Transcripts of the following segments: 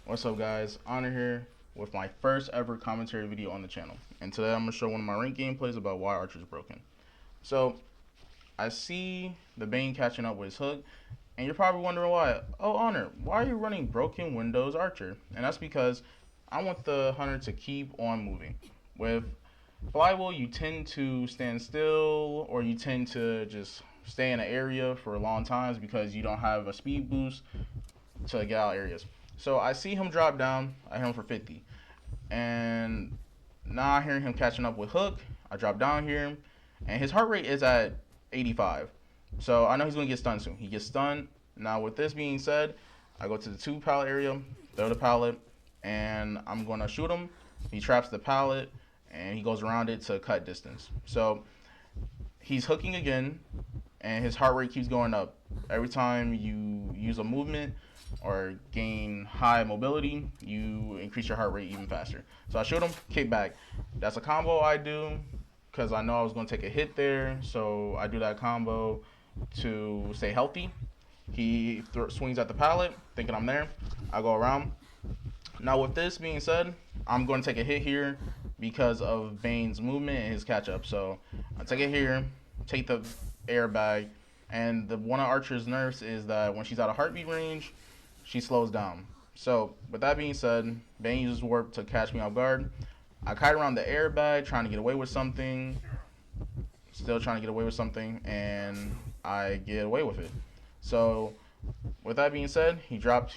What's up, guys? Honor here with my first ever commentary video on the channel. And today I'm going to show one of my ranked gameplays about why Archer's broken. So, I see the Bane catching up with his hook, and you're probably wondering why. Oh, Honor, why are you running Broken Windows Archer? And that's because I want the hunter to keep on moving. With Flywheel, you tend to stand still, or you tend to just stay in an area for long times because you don't have a speed boost to get out areas. So I see him drop down. I hit him for 50. And now I hear him catching up with Hook. I drop down here, and his heart rate is at 85. So I know he's going to get stunned soon. He gets stunned. Now, with this being said, I go to the 2 pallet area, throw the pallet, and I'm going to shoot him. He traps the pallet, and he goes around it to cut distance. So he's hooking again, and his heart rate keeps going up. Every time you use a movement or gain high mobility, you increase your heart rate even faster. So I shoot him, kick back. That's a combo I do because I know I was going to take a hit there. So I do that combo to stay healthy. He swings at the pallet, thinking I'm there. I go around. Now, with this being said, I'm going to take a hit here because of Bane's movement and his catch up. So I take it here, take the airbag, and one of Archer's nerfs is that when she's out of heartbeat range, she slows down. So, with that being said, Bane uses warp to catch me off guard. I kite around the airbag, trying to get away with something. Still trying to get away with something, and I get away with it. So, with that being said, he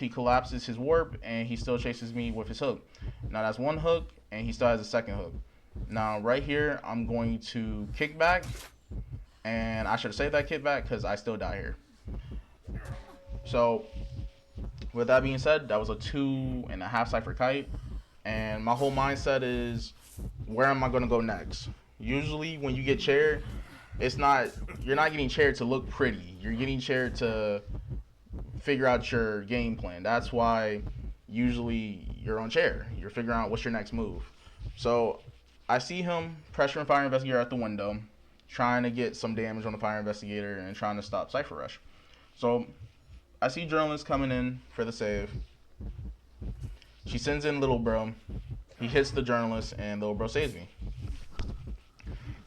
collapses his warp, and he still chases me with his hook. Now, that's one hook, and he still has a second hook. Now, right here, I'm going to kick back, and I should have saved that kickback because I still die here. So, with that being said, that was a 2.5 cipher kite, and my whole mindset is, where am I going to go next? Usually, when you get chaired, you're not getting chaired to look pretty. You're getting chaired to figure out your game plan. That's why usually you're on chair. You're figuring out what's your next move. So I see him pressuring Fire Investigator at the window, trying to get some damage on the Fire Investigator and trying to stop Cypher Rush. So I see Journalist coming in for the save. She sends in Little Bro. He hits the Journalist, and Little Bro saves me.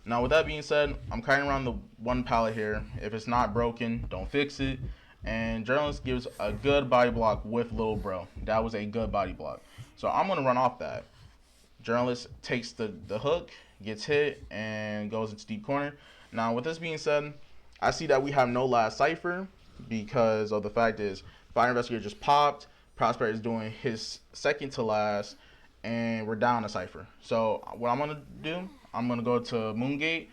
Now, with that being said, I'm kiting around the 1 pallet here. If it's not broken, don't fix it. And Journalist gives a good body block with Little Bro. That was a good body block. So I'm going to run off that. Journalist takes the hook, gets hit, and goes into deep corner. Now, with this being said, I see that we have no last cipher because of the fact is Fire Investigator just popped. Prosper is doing his second to last, and we're down a cipher. So what I'm going to do, I'm going to go to Moongate,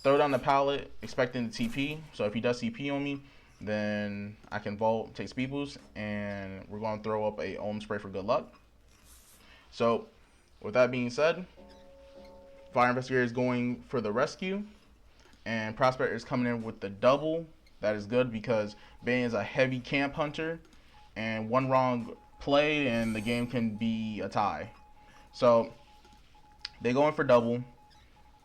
throw down the pallet, expecting the TP. So if he does TP on me, then I can vault, take speed boost, and we're going to throw up a Ohm Spray for good luck. So with that being said, Fire Investigator is going for the rescue, and Prospect is coming in with the double. That is good because Bane is a heavy camp hunter, and one wrong play and the game can be a tie. So they go in for double,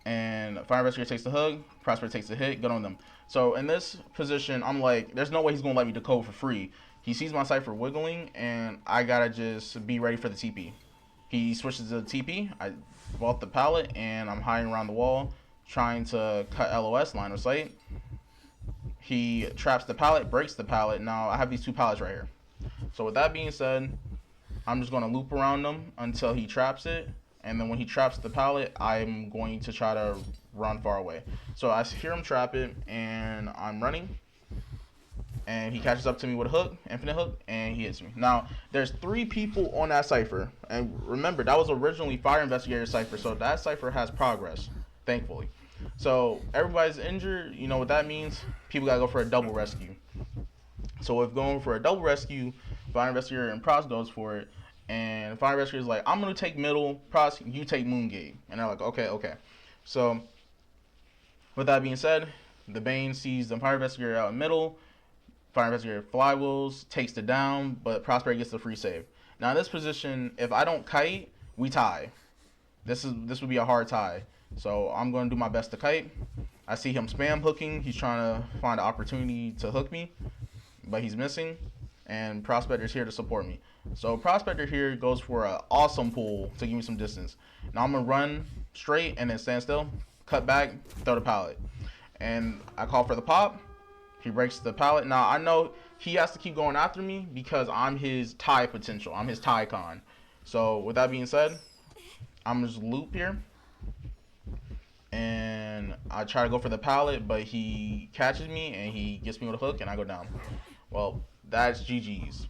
and Fire Investigator takes the hook, Prospect takes the hit, good on them. So in this position, I'm like, there's no way he's going to let me decode for free. He sees my cipher wiggling, and I got to just be ready for the TP. He switches to the TP, I vault the pallet, and I'm hiding around the wall, trying to cut LOS, line of sight. He traps the pallet, breaks the pallet. Now I have these 2 pallets right here. So with that being said, I'm just going to loop around them until he traps it. And then when he traps the pallet, I'm going to try to run far away. So I hear him trap it, and I'm running. And he catches up to me with a hook, infinite hook, and he hits me. Now, there's 3 people on that cipher. And remember, that was originally Fire Investigator cipher, so that cipher has progress, thankfully. So everybody's injured. You know what that means? People got to go for a double rescue. So if going for a double rescue, Fire Investigator and Pros goes for it. And Fire Investigator is like, I'm going to take middle, Pros, you take Moongate. And they're like, okay. So with that being said, the Bane sees the Fire Investigator out in middle. Fire Investigator flywheels, takes the down, but Prospect gets the free save. Now in this position, if I don't kite, we tie. This would be a hard tie. So I'm going to do my best to kite. I see him spam hooking. He's trying to find an opportunity to hook me, but he's missing. And Prospect is here to support me. So Prospector here goes for an awesome pull to give me some distance. Now I'm gonna run straight and then stand still, cut back, throw the pallet, and I call for the pop. He breaks the pallet. Now I know he has to keep going after me because I'm his tie potential. I'm his tie con. So with that being said, I'm just loop here, and I try to go for the pallet, but he catches me and he gets me with a hook, and I go down. Well, that's GG's.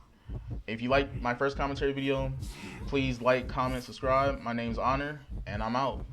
If you like my first commentary video, please like, comment, subscribe. My name's Honor, and I'm out.